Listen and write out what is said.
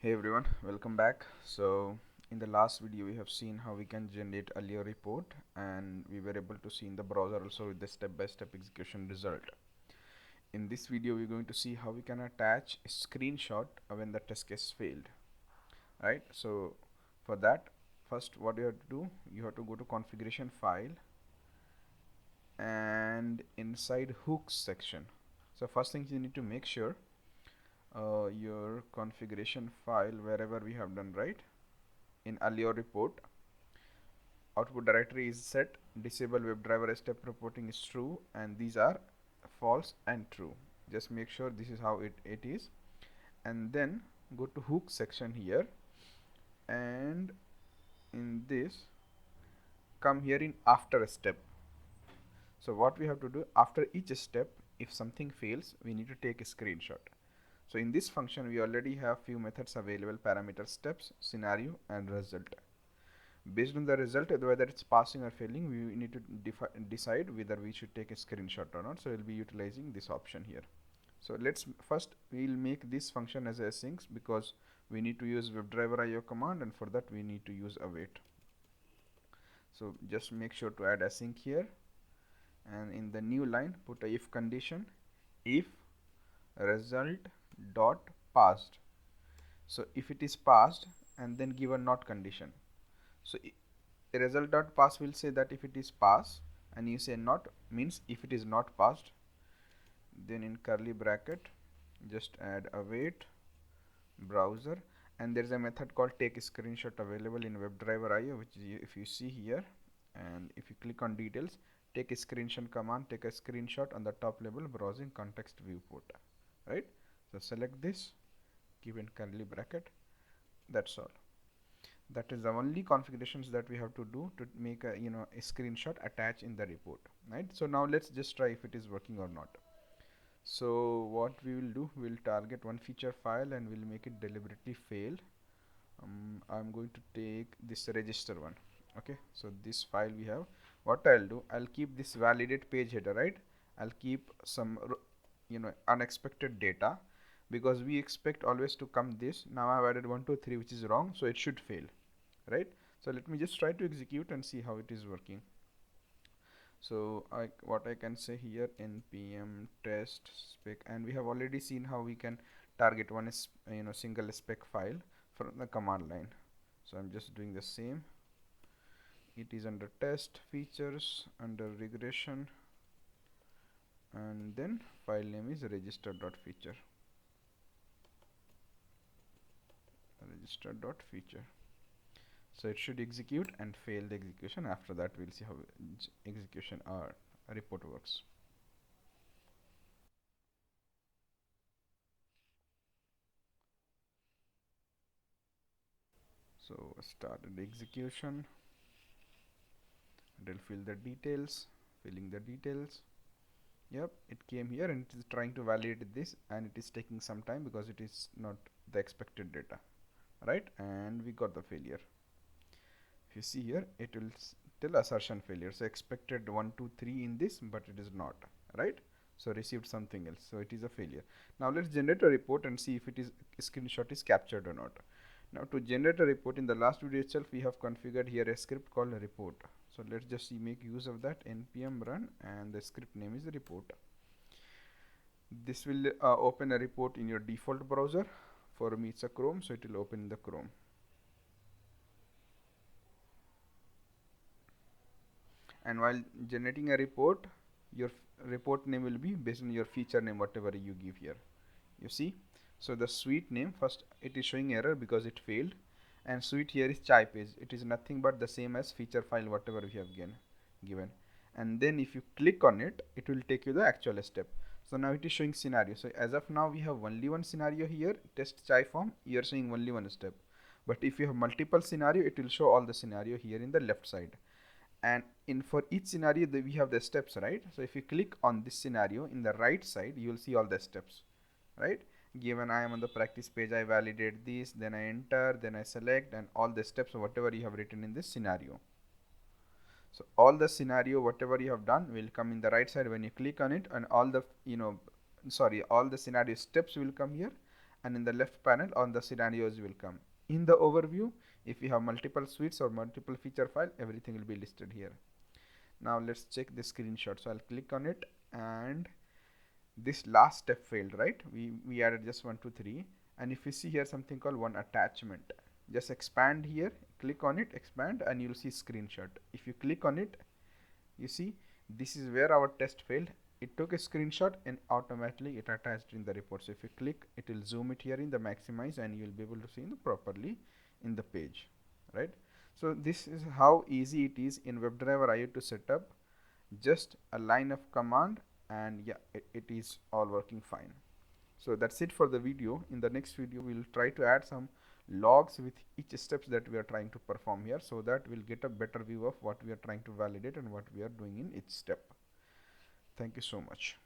Hey everyone, welcome back. So in the last video we have seen how we can generate Allure report, and we were able to see in the browser also with the step-by-step execution result. In this video we're going to see how we can attach a screenshot when the test case failed. Right, so for that, first what you have to do, you have to go to configuration file and inside hooks section. So first thing, you need to make sure your configuration file wherever we have done, right, in Allure report, output directory is set, disable WebdriverIO step reporting is true, and these are false and true. Just make sure this is how it is, and then go to hook section here, and in this come here in after a step. So what we have to do, after each step, if something fails, we need to take a screenshot. So in this function we already have few methods available: parameter, steps, scenario, and result. Based on the result, whether it's passing or failing, we need to decide whether we should take a screenshot or not. So we'll be utilizing this option here. So let's first, we'll make this function as async because we need to use WebdriverIO command, and for that we need to use await. So just make sure to add async here, and in the new line put a if condition, if result dot passed. So if it is passed, and then give a not condition. So the result dot pass will say that if it is pass, and you say not means if it is not passed. Then in curly bracket just add await browser, and there is a method called take screenshot available in WebdriverIO, which is, if you see here, and if you click on details, take a screenshot command, take a screenshot on the top level browsing context viewport, right? So select this, keep in curly bracket. That's all. That is the only configurations that we have to do to make a a screenshot attach in the report, right? So now let's just try if it is working or not. So what we will do, we'll target one feature file and we'll make it deliberately fail. I'm going to take this register one. Okay, so this file we have, what I'll do, I'll keep this validate page header, right? I'll keep some unexpected data, because we expect always to come this. Now I've added 1 2 3, which is wrong, so it should fail, right? So let me just try to execute and see how it is working. So what I can say here, npm test spec, and we have already seen how we can target one single spec file from the command line. So I'm just doing the same. It is under test features, under regression, and then file name is register.feature. Register.feature. So it should execute and fail the execution. After that we'll see how execution or report works. So started execution, and I'll fill the details, filling the details. Yep, it came here and it is trying to validate this, and it is taking some time because it is not the expected data, right? And we got the failure. If you see here, it will tell assertion failure. So expected 1 2 3 in this, but it is not, right? So received something else, so it is a failure. Now let's generate a report and see if it is screenshot is captured or not. Now to generate a report, in the last video itself we have configured here a script called report. So let's just make use of that, npm run, and the script name is report. This will open a report in your default browser. For me it's a Chrome, so it will open in the Chrome. And while generating a report, your report name will be based on your feature name, whatever you give here. You see, so the suite name, first it is showing error because it failed, and suite here is chai page. It is nothing but the same as feature file whatever we have given. And then if you click on it, it will take you the actual step. So now it is showing scenario. So as of now we have only one scenario here, test chai form. You are showing only one step, but if you have multiple scenario, it will show all the scenario here in the left side. And in for each scenario we have the steps, right? So if you click on this scenario, in the right side you will see all the steps, right? Given I am on the practice page, I validate this, then I enter, then I select, and all the steps whatever you have written in this scenario. So all the scenario whatever you have done will come in the right side when you click on it, and all the all the scenario steps will come here, and in the left panel on the scenarios will come. In the overview, if you have multiple suites or multiple feature file, everything will be listed here. Now let's check the screenshot. So I'll click on it, and this last step failed, right? We added just 1 2 3, and if you see here something called one attachment, just expand here, click on it, expand, and you'll see screenshot. If you click on it, you see this is where our test failed. It took a screenshot and automatically it attached in the report. So if you click, it will zoom it here in the maximize, and you'll be able to see it properly in the page, right? So this is how easy it is in WebdriverIO to set up just a line of command, and yeah, it is all working fine. So that's it for the video. In the next video, we'll try to add some logs with each steps that we are trying to perform here, so that we'll get a better view of what we are trying to validate and what we are doing in each step. Thank you so much.